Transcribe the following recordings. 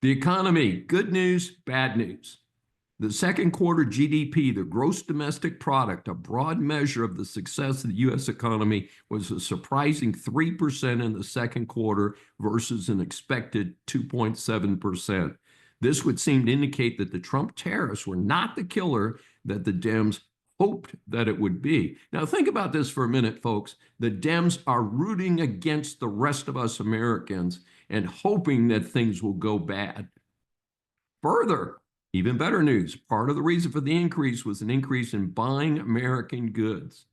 The economy, good news, bad news. The second quarter GDP, the gross domestic product, a broad measure of the success of the U.S. economy, was a surprising 3% in the second quarter versus an expected 2.7%. This would seem to indicate that the Trump tariffs were not the killer that the Dems hoped that it would be. Now, think about this for a minute, folks. The Dems are rooting against the rest of us Americans and hoping that things will go bad. Further, even better news, part of the reason for the increase was an increase in buying American goods.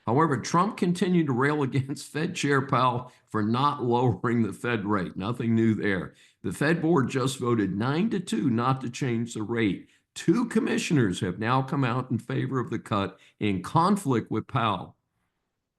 However, Trump continued to rail against Fed Chair Powell for not lowering the Fed rate. Nothing new there. The Fed board just voted 9-2 not to change the rate. Two commissioners have now come out in favor of the cut in conflict with Powell.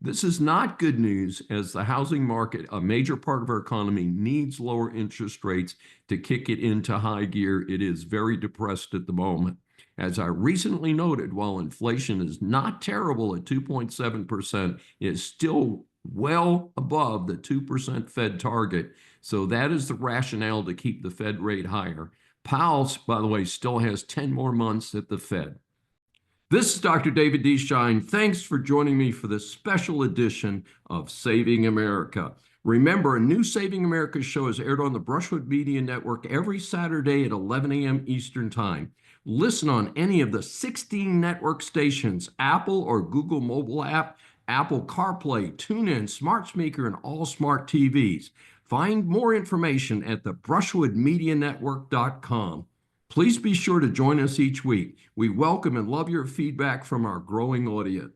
This is not good news, as the housing market, a major part of our economy, needs lower interest rates to kick it into high gear. It is very depressed at the moment. As I recently noted, while inflation is not terrible at 2.7%, it is still well above the 2% Fed target. So that is the rationale to keep the Fed rate higher. Powell, by the way, still has 10 more months at the Fed. This is Dr. David D. Shine. Thanks for joining me for this special edition of Saving America. Remember, a new Saving America show is aired on the Brushwood Media Network every Saturday at 11 a.m. Eastern Time. Listen on any of the 16 network stations, Apple or Google mobile app, Apple CarPlay, TuneIn, Smart Speaker, and all smart TVs. Find more information at the brushwoodmedianetwork.com. Please be sure to join us each week. We welcome and love your feedback from our growing audience.